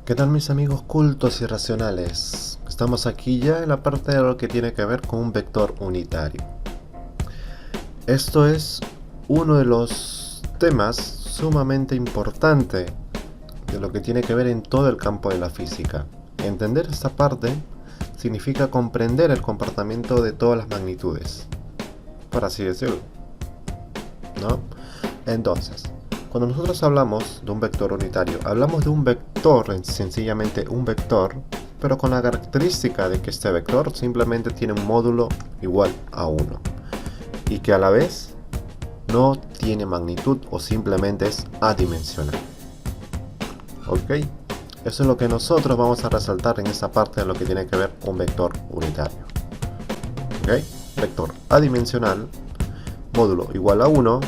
¿Qué tal mis amigos cultos y racionales? Estamos aquí ya en la parte de lo que tiene que ver con un vector unitario. Esto es uno de los temas sumamente importante de lo que tiene que ver en todo el campo de la física. Entender esta parte significa comprender el comportamiento de todas las magnitudes, por así decirlo, ¿no? Entonces, cuando nosotros hablamos de un vector unitario, hablamos de un vector, sencillamente un vector, pero con la característica de que este vector simplemente tiene un módulo igual a 1 y que a la vez no tiene magnitud o simplemente es adimensional. ¿Ok? Eso es lo que nosotros vamos a resaltar en esta parte de lo que tiene que ver con un vector unitario. ¿Ok? Vector adimensional, módulo igual a 1,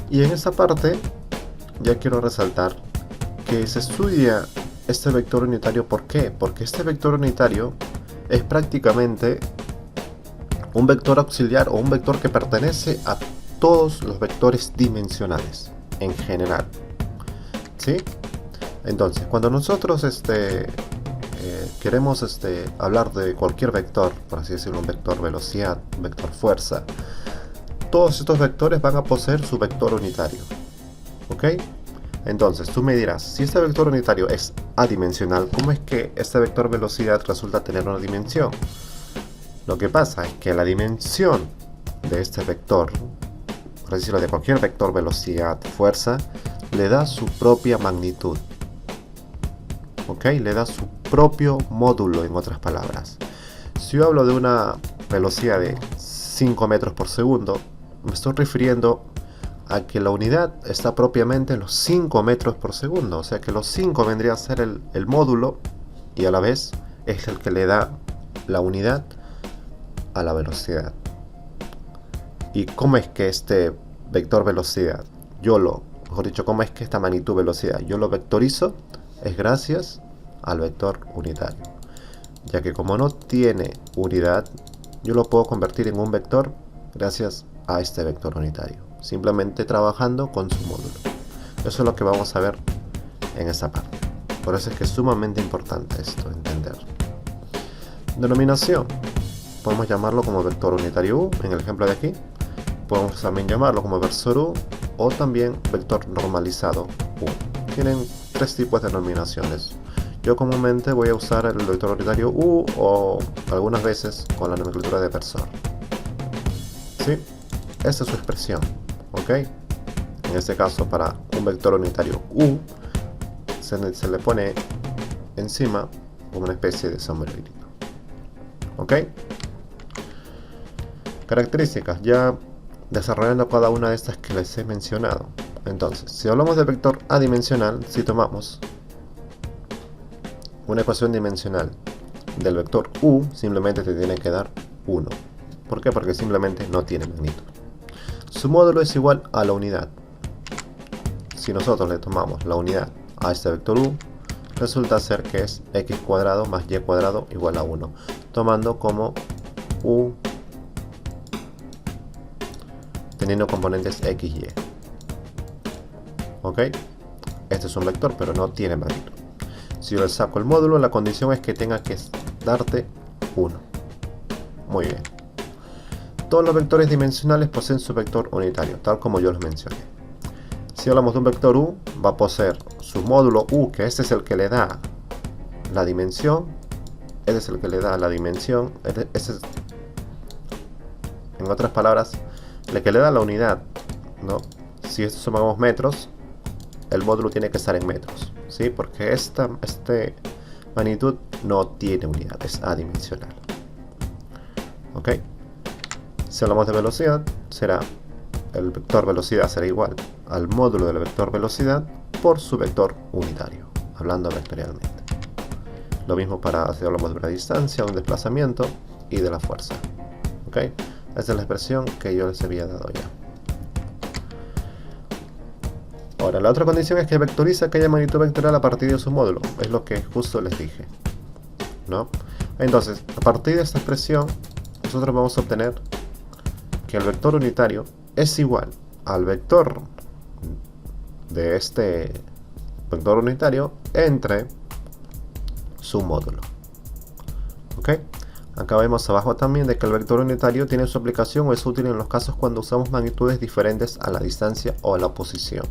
y en esta parte ya quiero resaltar que se estudia este vector unitario. ¿Por qué? Porque este vector unitario es prácticamente un vector auxiliar o un vector que pertenece a todos los vectores dimensionales en general. ¿Sí? Entonces, cuando nosotros queremos hablar de cualquier vector, por así decirlo, un vector velocidad, un vector fuerza, todos estos vectores van a poseer su vector unitario. ¿Ok? Entonces, tú me dirás, si este vector unitario es adimensional, ¿cómo es que este vector velocidad resulta tener una dimensión? Lo que pasa es que la dimensión de este vector, por decirlo, de cualquier vector velocidad, fuerza, le da su propia magnitud. ¿Ok? Le da su propio módulo, en otras palabras. Si yo hablo de una velocidad de 5 metros por segundo, me estoy refiriendo a que la unidad está propiamente en los 5 metros por segundo. O sea que los 5 vendría a ser el módulo y a la vez es el que le da la unidad a la velocidad. ¿Y cómo es que este vector velocidad, mejor dicho, cómo es que esta magnitud velocidad yo lo vectorizo? Es gracias al vector unitario, ya que como no tiene unidad, yo lo puedo convertir en un vector gracias a este vector unitario, simplemente trabajando con su módulo. Eso es lo que vamos a ver en esta parte. Por eso es que es sumamente importante esto, entender. Denominación. Podemos llamarlo como vector unitario U, en el ejemplo de aquí. Podemos también llamarlo como versor U o también vector normalizado U. Tienen tres tipos de denominaciones. Yo comúnmente voy a usar el vector unitario U o algunas veces con la nomenclatura de versor. ¿Sí? Esta es su expresión. ¿Ok? En este caso, para un vector unitario U, se le pone encima como una especie de sombrerito. ¿Ok? Características, ya desarrollando cada una de estas que les he mencionado. Entonces, si hablamos de vector adimensional, si tomamos una ecuación dimensional del vector U, simplemente te tiene que dar 1. ¿Por qué? Porque simplemente no tiene magnitud. Su módulo es igual a la unidad. Si nosotros le tomamos la unidad a este vector U, resulta ser que es x cuadrado más y cuadrado igual a 1, tomando como U teniendo componentes x y. ¿Ok? Este es un vector, pero no tiene magnitud. Si yo le saco el módulo, la condición es que tenga que darte 1. Muy bien. Todos los vectores dimensionales poseen su vector unitario, tal como yo les mencioné. Si hablamos de un vector U, va a poseer su módulo U, que este es el que le da la dimensión. Este es el que le da la dimensión. Este es, en otras palabras, el que le da la unidad, ¿no? Si esto sumamos metros, el módulo tiene que estar en metros, ¿sí? Porque esta magnitud no tiene unidad, es adimensional. ¿Ok? Si hablamos de velocidad, el vector velocidad será igual al módulo del vector velocidad por su vector unitario, hablando vectorialmente. Lo mismo para si hablamos de una distancia, un desplazamiento y de la fuerza. ¿Ok? Esta es la expresión que yo les había dado ya. Ahora, la otra condición es que vectoriza aquella magnitud vectorial a partir de su módulo. Es lo que justo les dije, ¿no? Entonces, a partir de esta expresión, nosotros vamos a obtener que el vector unitario es igual al vector de este vector unitario entre su módulo. ¿Ok? Acá vemos abajo también de que el vector unitario tiene su aplicación o es útil en los casos cuando usamos magnitudes diferentes a la distancia o a la posición.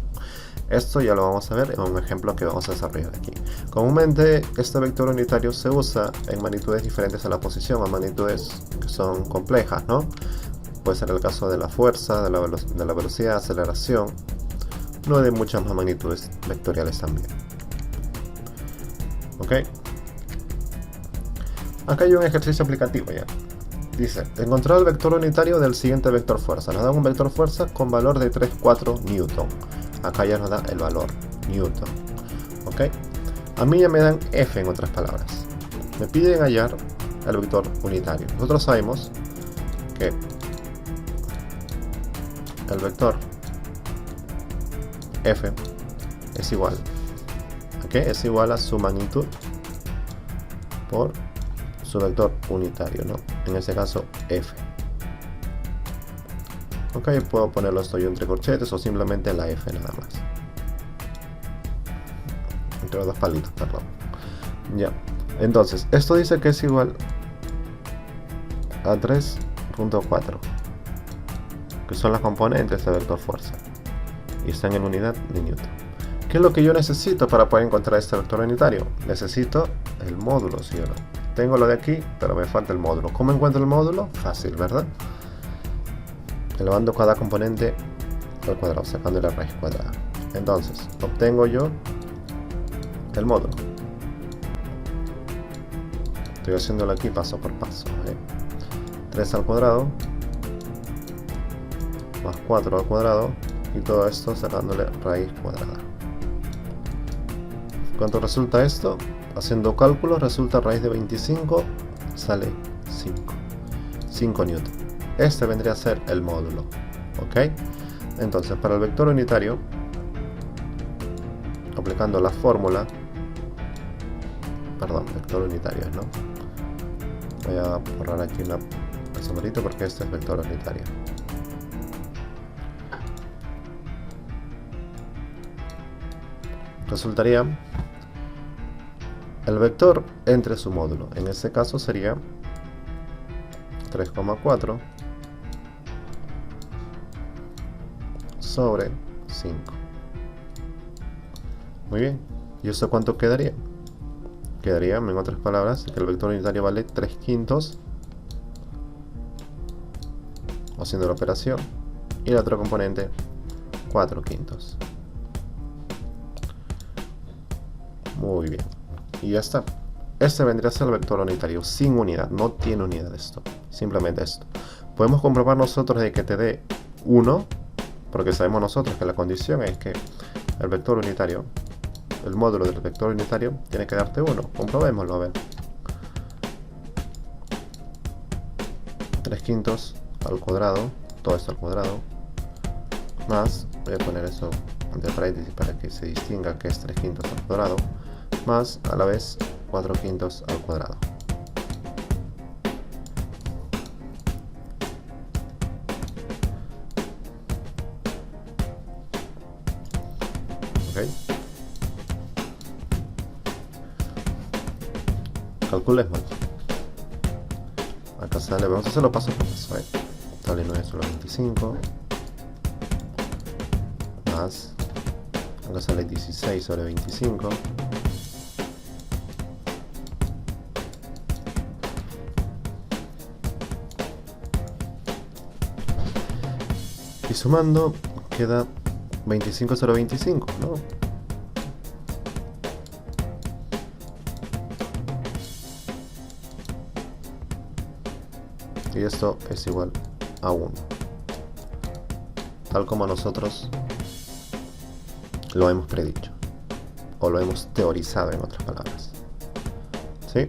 Esto ya lo vamos a ver en un ejemplo que vamos a desarrollar aquí. Comúnmente este vector unitario se usa en magnitudes diferentes a la posición, o magnitudes que son complejas, ¿no? Puede ser el caso de la fuerza, de la velocidad, aceleración, no de muchas más magnitudes vectoriales también. ¿Ok? Acá hay un ejercicio aplicativo ya. Dice, encontrar el vector unitario del siguiente vector fuerza. Nos da un vector fuerza con valor de 3,4 newton. Acá ya nos da el valor, newton. ¿Ok? A mí ya me dan F en otras palabras. Me piden hallar el vector unitario. Nosotros sabemos que el vector F es igual ¿a qué? Es igual a su magnitud por su vector unitario, ¿no? En este caso F. Ok, puedo ponerlo esto yo entre corchetes o simplemente la F nada más. Entre los dos palitos, perdón. Ya. Entonces, esto dice que es igual a 3,4, que son las componentes de vector fuerza. Y están en unidad de newton. ¿Qué es lo que yo necesito para poder encontrar este vector unitario? Necesito el módulo, ¿sí o no? Tengo lo de aquí, pero me falta el módulo. ¿Cómo encuentro el módulo? Fácil, ¿verdad? Elevando cada componente al cuadrado, sacando la raíz cuadrada. Entonces, obtengo yo el módulo. Estoy haciéndolo aquí paso por paso. 3 al cuadrado más 4 al cuadrado y todo esto sacándole raíz cuadrada. ¿Cuánto resulta esto? Haciendo cálculos resulta raíz de 25, sale 5 newton. Este vendría a ser el módulo. ¿Ok? Entonces, para el vector unitario, aplicando la fórmula, vector unitario, ¿no? Voy a borrar aquí el sombrerito porque este es vector unitario. Resultaría el vector entre su módulo. En este caso sería 3,4 sobre 5. Muy bien. ¿Y eso cuánto quedaría? Quedaría, en otras palabras, que el vector unitario vale 3/5, haciendo la operación, y la otra componente 4/5. Muy bien. Y ya está. Este vendría a ser el vector unitario sin unidad. No tiene unidad esto. Simplemente esto. Podemos comprobar nosotros de que te dé 1, porque sabemos nosotros que la condición es que el vector unitario, el módulo del vector unitario, tiene que darte 1. Comprobémoslo, a ver. 3/5 al cuadrado, todo esto al cuadrado, más, voy a poner eso entre paréntesis para que se distinga que es 3/5 al cuadrado, más a la vez 4/5 al cuadrado. ¿Ok? Calculemos. Acá sale, vamos a hacerlo paso por paso. Sale 9 sobre 25. Más. Acá sale 16 sobre 25. Y sumando queda 25 sobre 25, ¿no? Y esto es igual a 1. Tal como nosotros lo hemos predicho. O lo hemos teorizado, en otras palabras. ¿Sí?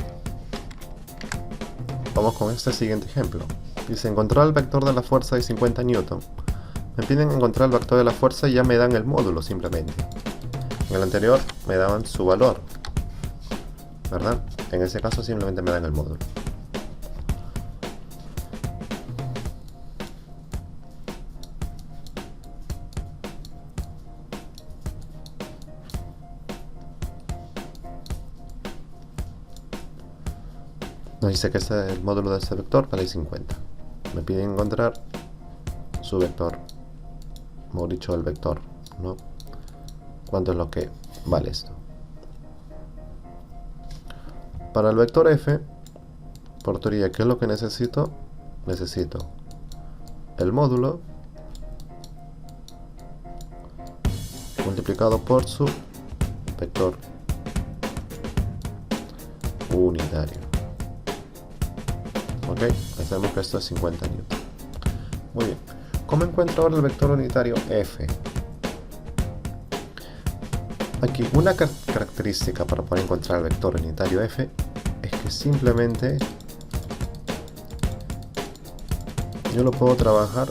Vamos con este siguiente ejemplo. Dice, encontrar el vector de la fuerza de 50 newton. Me piden encontrar el vector de la fuerza y ya me dan el módulo simplemente. En el anterior me daban su valor, ¿verdad? En ese caso simplemente me dan el módulo. Nos dice que el módulo de este vector vale 50. Me pide encontrar su vector, hemos dicho el vector, ¿no? ¿Cuánto es lo que vale esto? Para el vector f, por teoría, ¿qué es lo que necesito? Necesito el módulo multiplicado por su vector unitario. Ok, ya sabemos que esto es 50 newton. Muy bien. ¿Cómo encuentro ahora el vector unitario f? Aquí, una característica para poder encontrar el vector unitario f es que simplemente yo lo puedo trabajar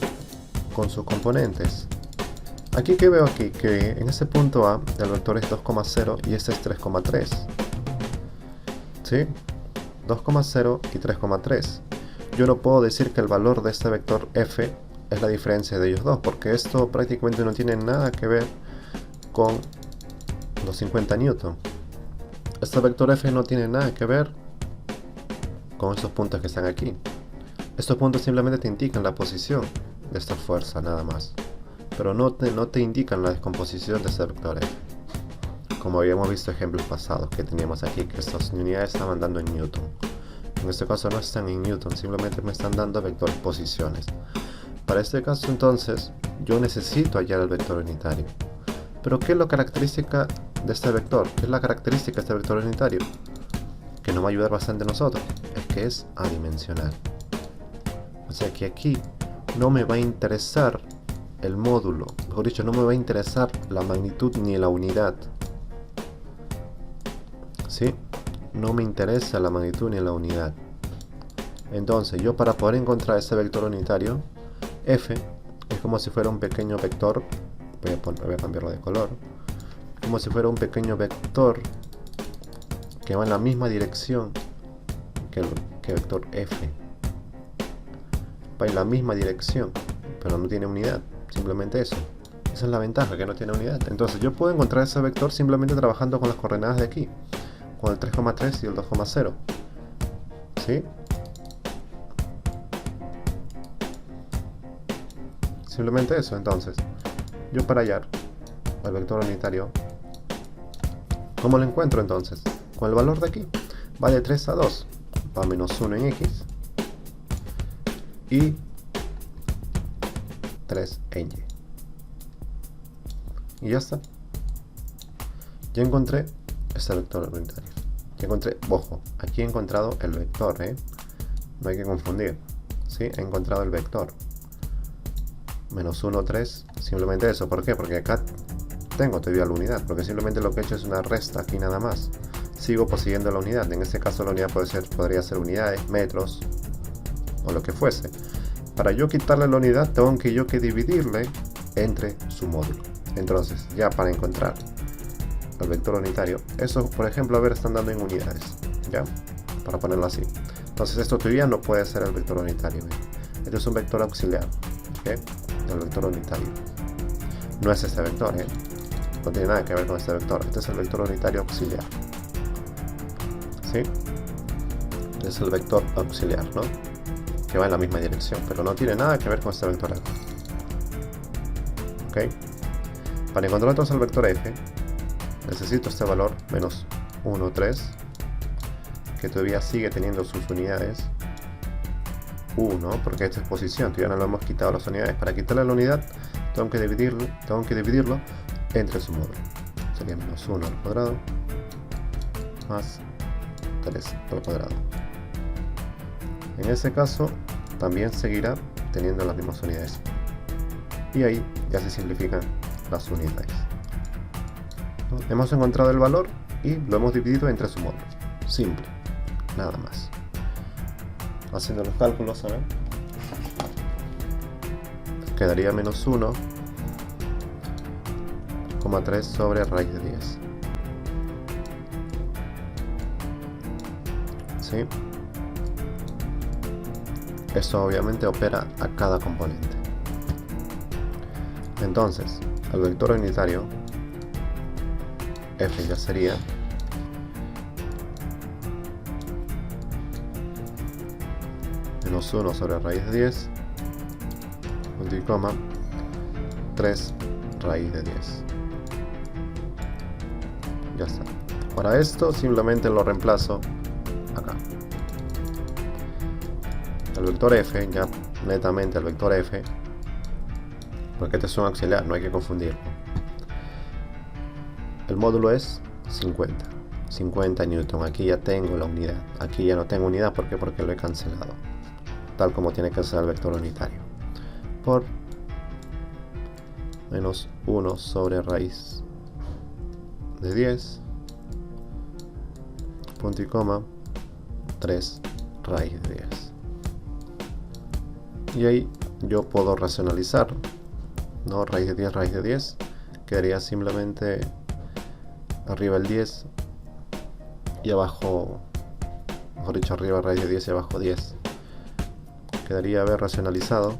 con sus componentes. Aquí que veo aquí que en ese punto A el vector es 2,0 y este es 3,3. ¿Sí? 2,0 y 3,3. Yo no puedo decir que el valor de este vector f es la diferencia de ellos dos, porque esto prácticamente no tiene nada que ver con los 50 newton. Este vector f no tiene nada que ver con estos puntos que están aquí. Estos puntos simplemente te indican la posición de esta fuerza, nada más. Pero no te indican la descomposición de este vector f. Como habíamos visto ejemplos pasados que teníamos aquí, que estas unidades estaban dando en newton. En este caso no están en newton, simplemente me están dando vectores posiciones. Para este caso entonces, yo necesito hallar el vector unitario. Pero ¿qué es la característica de este vector? ¿Qué es la característica de este vector unitario? Que nos va a ayudar bastante a nosotros. Es que es adimensional. O sea que aquí no me va a interesar el módulo. Mejor dicho, no me va a interesar la magnitud ni la unidad. ¿Sí? No me interesa la magnitud ni la unidad. Entonces, yo para poder encontrar ese vector unitario, f es como si fuera un pequeño vector. Voy a cambiarlo de color. Como si fuera un pequeño vector que va en la misma dirección que vector f. Va en la misma dirección, pero no tiene unidad. Simplemente eso. Esa es la ventaja, que no tiene unidad. Entonces yo puedo encontrar ese vector simplemente trabajando con las coordenadas de aquí, con el 3,3 y el 2,0. ¿Sí? Simplemente eso. Entonces, yo para hallar el vector unitario, ¿cómo lo encuentro entonces? Con el valor de aquí. Va de 3 a 2. Va a menos 1 en x. Y 3 en y. Y ya está. Ya encontré este vector unitario. Ya encontré, ojo, aquí he encontrado el vector, no hay que confundir. ¿Sí? He encontrado el vector. Menos 1, 3, simplemente eso. ¿Por qué? Porque acá tengo todavía la unidad, porque simplemente lo que he hecho es una resta aquí nada más. Sigo poseyendo la unidad. En este caso la unidad podría ser unidades, metros o lo que fuese. Para yo quitarle la unidad tengo que dividirle entre su módulo. Entonces, ya para encontrar el vector unitario, eso por ejemplo, a ver, están dando en unidades, ¿ya? Para ponerlo así. Entonces esto todavía no puede ser el vector unitario, Este es un vector auxiliar, ¿ok? El vector unitario. No es este vector, No tiene nada que ver con este vector. Este es el vector unitario auxiliar. ¿Sí? Este es el vector auxiliar, ¿no? Que va en la misma dirección, pero no tiene nada que ver con este vector acá. ¿Ok? Para encontrar entonces el vector f, necesito este valor, menos 1, 3, que todavía sigue teniendo sus unidades. 1, porque esta es posición, todavía no lo hemos quitado las unidades. Para quitarle la unidad, tengo que dividirlo entre su módulo. Sería menos 1 al cuadrado, más 3 al cuadrado. En ese caso, también seguirá teniendo las mismas unidades. Y ahí ya se simplifican las unidades. ¿No? Hemos encontrado el valor y lo hemos dividido entre su módulo. Simple, nada más. Haciendo los cálculos, a ver, quedaría menos 1,3 sobre raíz de 10. ¿Sí? Esto obviamente opera a cada componente. Entonces, el vector unitario f ya sería menos 1 sobre raíz de 10, punto y coma, 3 raíz de 10. Ya está. Para esto simplemente lo reemplazo acá. El vector f, ya netamente el vector f, porque este es un auxiliar, no hay que confundirlo. El módulo es 50 newton. Aquí ya tengo la unidad. Aquí ya no tengo unidad. ¿Por qué? Porque lo he cancelado. Tal como tiene que ser el vector unitario. Por menos 1 sobre raíz de 10, punto y coma, 3 raíz de 10. Y ahí yo puedo racionalizar, ¿no? Raíz de 10, quedaría simplemente arriba el 10 y abajo, mejor dicho, arriba raíz de 10 y abajo 10. Quedaría haber racionalizado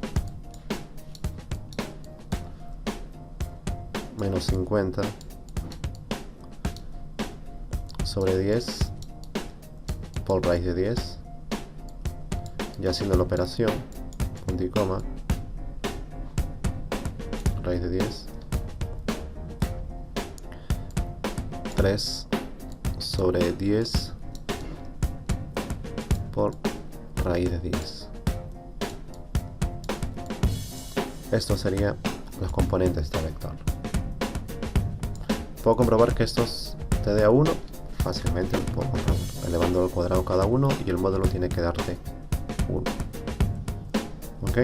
menos 50 sobre 10 por raíz de 10, ya haciendo la operación, punto y coma, raíz de 10, 3 sobre 10 por raíz de 10. Esto sería los componentes de este vector. Puedo comprobar que estos te dé a 1, fácilmente lo puedo comprobar, elevando al cuadrado cada uno, y el módulo tiene que darte 1. ¿Ok?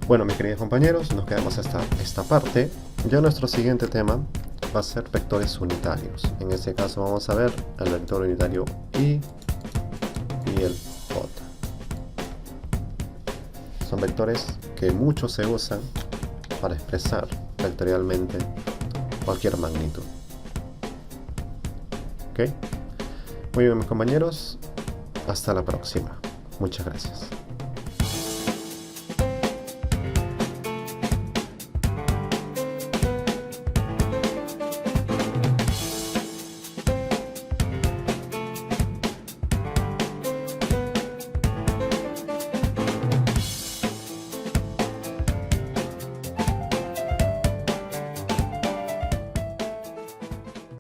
Bueno, mis queridos compañeros, nos quedamos hasta esta parte. Ya nuestro siguiente tema va a ser vectores unitarios. En este caso vamos a ver el vector unitario I y el J. Son vectores que mucho se usan para expresar vectorialmente cualquier magnitud. ¿Ok? Muy bien, mis compañeros, hasta la próxima. Muchas gracias.